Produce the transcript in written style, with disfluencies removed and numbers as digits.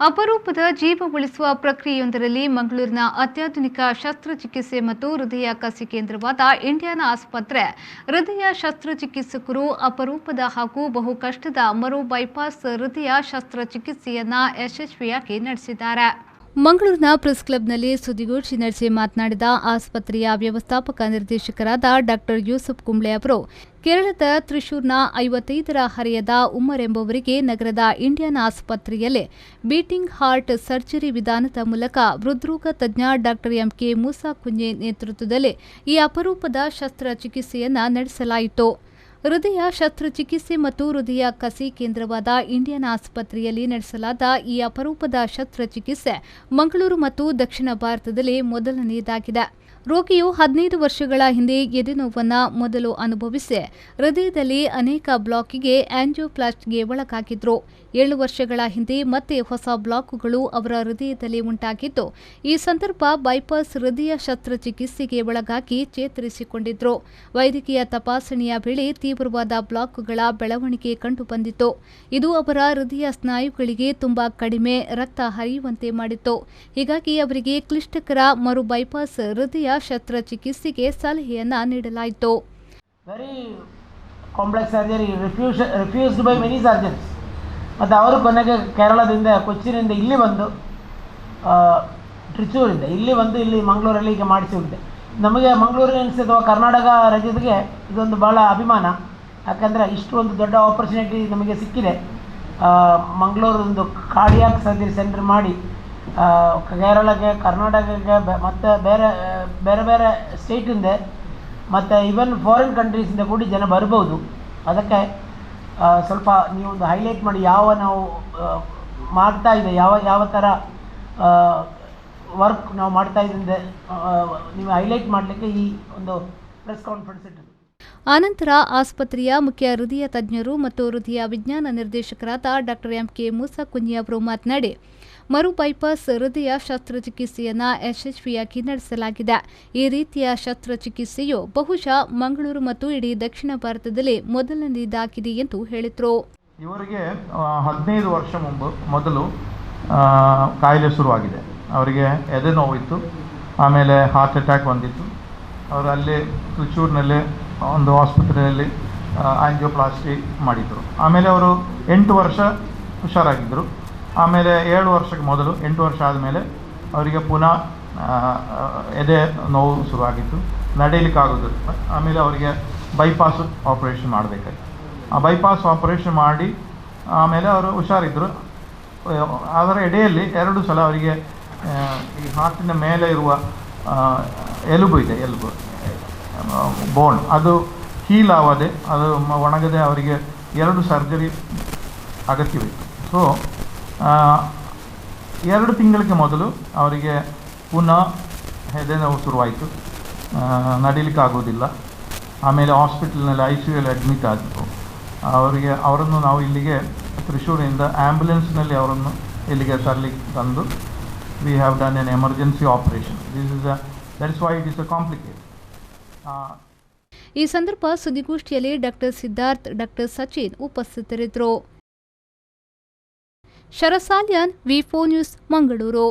ಅಪರೂಪದ ಜೀವ ಉಳಿಸುವ ಪ್ರಕ್ರಿಯೆಯೊಂದರಲ್ಲಿ ಮಂಗಳೂರಿನ ಅತ್ಯಾಧುನಿಕ ಶಸ್ತ್ರಚಿಕಿತ್ಸೆ ಮತ್ತು ಹೃದಯ ಕಸಿ ಕೇಂದ್ರವಾದ ಇಂಡಿಯಾನಾ ಆಸ್ಪತ್ರೆ ಹೃದಯ ಶಸ್ತ್ರಚಿಕಿತ್ಸಕರು ಅಪರೂಪದ ಹಾಗೂ ಬಹು ಕಷ್ಟದ ಮರು ಬೈಪಾಸ್ ಹೃದಯ ಶಸ್ತ್ರಚಿಕಿತ್ಸೆಯನ್ನ ಯಶಸ್ವಿಯಾಗಿ ನಡೆಸಿದ್ದಾರೆ. ಮಂಗಳೂರಿನ ಪ್ರೆಸ್ ಕ್ಲಬ್ನಲ್ಲಿ ಸುದ್ದಿಗೋಷ್ಠಿ ನಡೆಸಿ ಮಾತನಾಡಿದ ಆಸ್ಪತ್ರೆಯ ವ್ಯವಸ್ಥಾಪಕ ನಿರ್ದೇಶಕರಾದ ಡಾಕ್ಟರ್ ಯೂಸುಫ್ ಕುಂಬ್ಳೆ ಅವರು, ಕೇರಳದ ತ್ರಿಶೂರ್ನ 55ರ ಹರೆಯದ ಉಮ್ಮರ್ ಎಂಬುವರಿಗೆ ನಗರದ ಇಂಡಿಯಾನಾ ಆಸ್ಪತ್ರೆಯಲ್ಲಿ ಬೀಟಿಂಗ್ ಹಾರ್ಟ್ ಸರ್ಜರಿ ವಿಧಾನದ ಮೂಲಕ ಹೃದ್ರೋಗ ತಜ್ಞ ಡಾಕ್ಟರ್ ಎಂಕೆ ಮೂಸಾ ಕುಂಜೆ ನೇತೃತ್ವದಲ್ಲಿ ಈ ಅಪರೂಪದ ಶಸ್ತ್ರಚಿಕಿತ್ಸೆಯನ್ನು ನಡೆಸಲಾಯಿತು. ಹೃದಯ ಶಸ್ತ್ರಚಿಕಿತ್ಸೆ ಮತ್ತು ಹೃದಯ ಕಸಿ ಕೇಂದ್ರವಾದ ಇಂಡಿಯಾನಾ ಆಸ್ಪತ್ರೆಯಲ್ಲಿ ನಡೆಸಲಾದ ಈ ಅಪರೂಪದ ಶಸ್ತ್ರಚಿಕಿತ್ಸೆ ಮಂಗಳೂರು ಮತ್ತು ದಕ್ಷಿಣ ಭಾರತದಲ್ಲಿ ಮೊದಲನೆಯದಾಗಿದೆ. ರೋಗಿಯು 15 ವರ್ಷಗಳ ಹಿಂದೆ ಎದೆನೋವನ್ನು ಮೊದಲು ಅನುಭವಿಸಿ ಹೃದಯದಲ್ಲಿ ಅನೇಕ ಬ್ಲಾಕಿಗೆ ಆಂಜಿಯೋಪ್ಲಾಸ್ಟಿಗೆ ಒಳಗಾಗಿದ್ರು. 7 ವರ್ಷಗಳ ಹಿಂದೆ ಮತ್ತೆ ಹೊಸ ಬ್ಲಾಕ್ಗಳು ಅವರ ಹೃದಯದಲ್ಲಿ ಉಂಟಾಗಿದ್ದು, ಈ ಸಂದರ್ಭ ಬೈಪಾಸ್ ಹೃದಯ ಶಸ್ತ್ರಚಿಕಿತ್ಸೆಗೆ ಒಳಗಾಗಿ ಚೇತರಿಸಿಕೊಂಡಿದ್ರು. ವೈದ್ಯಕೀಯ ತಪಾಸಣೆಯ ವೇಳೆ ತೀವ್ರವಾದ ಬ್ಲಾಕ್ಗಳ ಬೆಳವಣಿಗೆ ಕಂಡುಬಂದಿತ್ತು. ಇದು ಅವರ ಹೃದಯ ಸ್ನಾಯುಗಳಿಗೆ ತುಂಬಾ ಕಡಿಮೆ ರಕ್ತ ಹರಿಯುವಂತೆ ಮಾಡಿತ್ತು. ಹೀಗಾಗಿ ಅವರಿಗೆ ಕ್ಲಿಷ್ಟಕರ ಮರು ಬೈಪಾಸ್ ಹೃದಯ ಶಸ್ತ್ರಚಿಕಿತ್ಸೆಗೆ ಸಲಹೆಯನ್ನ ನೀಡಲಾಯಿತು. Very complex surgery refused by many surgeons. ಮತ್ತು ಅವರು ಕೊನೆಗೆ ಕೇರಳದಿಂದ ಕೊಚ್ಚಿನಿಂದ ಇಲ್ಲಿ ಬಂದು ಟ್ರಿಚೂರಿಂದ ಇಲ್ಲಿ ಬಂದು ಇಲ್ಲಿ ಮಂಗಳೂರಲ್ಲಿ ಈಗ ಮಾಡಿಸಿ ಹೋಗಿದೆ. ನಮಗೆ ಮಂಗಳೂರಿಗೆ ಅನಿಸಿದ ಕರ್ನಾಟಕ ರಾಜ್ಯಕ್ಕೆ ಇದೊಂದು ಭಾಳ ಅಭಿಮಾನ. ಯಾಕಂದರೆ ಇಷ್ಟು ಒಂದು ದೊಡ್ಡ ಆಪರ್ಚುನಿಟಿ ನಮಗೆ ಸಿಕ್ಕಿದೆ. ಮಂಗಳೂರೊಂದು ಕಾರ್ಡಿಯಾಕ್ ಸರ್ಜರಿ ಸೆಂಟರ್ ಮಾಡಿ ಕೇರಳಕ್ಕೆ, ಕರ್ನಾಟಕಕ್ಕೆ ಮತ್ತು ಬೇರೆ ಬೇರೆ ಬೇರೆ ಸ್ಟೇಟಿಂದ ಮತ್ತು ಈವನ್ ಫಾರಿನ್ ಕಂಟ್ರೀಸಿಂದ ಕೂಡ ಜನ ಬರ್ಬೋದು. ಅದಕ್ಕೆ ಸ್ವಲ್ಪ ನೀವೊಂದು ಹೈಲೈಟ್ ಮಾಡಿ ನಾವು ಮಾಡ್ತಾ ಇದೆ, ಯಾವ ಥರ ವರ್ಕ್ ನಾವು ಮಾಡ್ತಾ ಇದ್ದಿಂದ ನೀವು ಹೈಲೈಟ್ ಮಾಡಲಿಕ್ಕೆ ಈ ಒಂದು ಪ್ರೆಸ್ ಕಾನ್ಫರೆನ್ಸ್ ಇಟ್ಟಿದ್ದು. ಆನಂತರ ಆಸ್ಪತ್ರೆಯ ಮುಖ್ಯ ಹೃದಯ ತಜ್ಞರು ಮತ್ತು ಹೃದಯ ವಿಜ್ಞಾನ ನಿರ್ದೇಶಕರಾದ ಡಾಕ್ಟರ್ ಎಂಕೆ ಮೂಸಾ ಕುಂಜೆ ಅವರು ಮಾತನಾಡಿ, ಮರು ಬೈಪಾಸ್ ಹೃದಯ ಶಸ್ತ್ರಚಿಕಿತ್ಸೆಯನ್ನು ಯಶಸ್ವಿಯಾಗಿ ನಡೆಸಲಾಗಿದೆ. ಈ ರೀತಿಯ ಶಸ್ತ್ರಚಿಕಿತ್ಸೆಯು ಬಹುಶಃ ಮಂಗಳೂರು ಮತ್ತು ಇಡೀ ದಕ್ಷಿಣ ಭಾರತದಲ್ಲಿ ಮೊದಲನೆಯದಾಗಿದೆ ಎಂದು ಹೇಳಿದರು. ಇವರಿಗೆ 15 ವರ್ಷ ಮೊದಲು ಕಾಯಿಲೆ ಶುರುವಾಗಿದೆ. ಅವರಿಗೆ ಎದೆ ನೋವಿತ್ತು, ಆಮೇಲೆ ಹಾರ್ಟ್ ಅಟ್ಯಾಕ್ ಬಂದಿತ್ತು. ಅವರು ಅಲ್ಲಿ ತ್ರಿಚೂರಿನಲ್ಲಿ ಒಂದು ಆಸ್ಪತ್ರೆಯಲ್ಲಿ ಆಂಜಿಯೋಪ್ಲಾಸ್ಟಿ ಮಾಡಿದರು. ಆಮೇಲೆ ಅವರು 8 ವರ್ಷ ಹುಷಾರಾಗಿದ್ದರು. ಆಮೇಲೆ 7 ವರ್ಷಕ್ಕೆ ಮೊದಲು 8 ವರ್ಷ ಆದಮೇಲೆ ಅವರಿಗೆ ಪುನಃ ಎದೆ ನೋವು ಶುರುವಾಗಿತ್ತು, ನಡೆಯಲಿಕ್ಕಾಗೋದಿಲ್ಲ. ಆಮೇಲೆ ಅವರಿಗೆ ಬೈಪಾಸ್ ಆಪ್ರೇಷನ್ ಮಾಡಬೇಕಾಗಿತ್ತು. ಆ ಬೈಪಾಸ್ ಆಪ್ರೇಷನ್ ಮಾಡಿ ಆಮೇಲೆ ಅವರು ಹುಷಾರಿದ್ದರು. ಅದರ ಎಡೆಯಲ್ಲಿ 2 ಸಲ ಅವರಿಗೆ ಈ ಹಾರ್ಟಿನ ಮೇಲೆ ಇರುವ ಎಲುಬು ಬೋನ್ ಅದು ಹೀಲ್ ಆಗದೆ, ಅದು ಒಣಗದೆ ಅವರಿಗೆ 2 ಸರ್ಜರಿ ಅಗತ್ಯವಿತ್ತು. ಸೊ 2 ತಿಂಗಳಿಗೆ ಮೊದಲು ಅವರಿಗೆ ಪುನಃ ಎದೆ ನೋವು ಶುರುವಾಯಿತು, ನಡೀಲಿಕ್ಕಾಗೋದಿಲ್ಲ. ಆಮೇಲೆ ಹಾಸ್ಪಿಟಲ್ನಲ್ಲಿ ICUಯಲ್ಲಿ ಅಡ್ಮಿಟ್ ಆಗಿತ್ತು. ಅವರನ್ನು ನಾವು ಇಲ್ಲಿಗೆ ತ್ರಿಶೂರಿಂದ ಆ್ಯಂಬುಲೆನ್ಸ್ನಲ್ಲಿ ಅವರನ್ನು ಇಲ್ಲಿಗೆ ತಂದು we have done an emergency operation. That's why it is a complicated. ಈ ಸಂದರ್ಭ ಸುದ್ದಿಗೋಷ್ಠಿಯಲ್ಲಿ ಡಾಕ್ಟರ್ ಸಿದ್ಧಾರ್ಥ್, ಡಾಕ್ಟರ್ ಸಚಿನ್ ಉಪಸ್ಥಿತರಿದ್ದರು. ಶರಸಾಲ್ಯಾನ್, ವಿ4 ನ್ಯೂಸ್, ಮಂಗಳೂರು.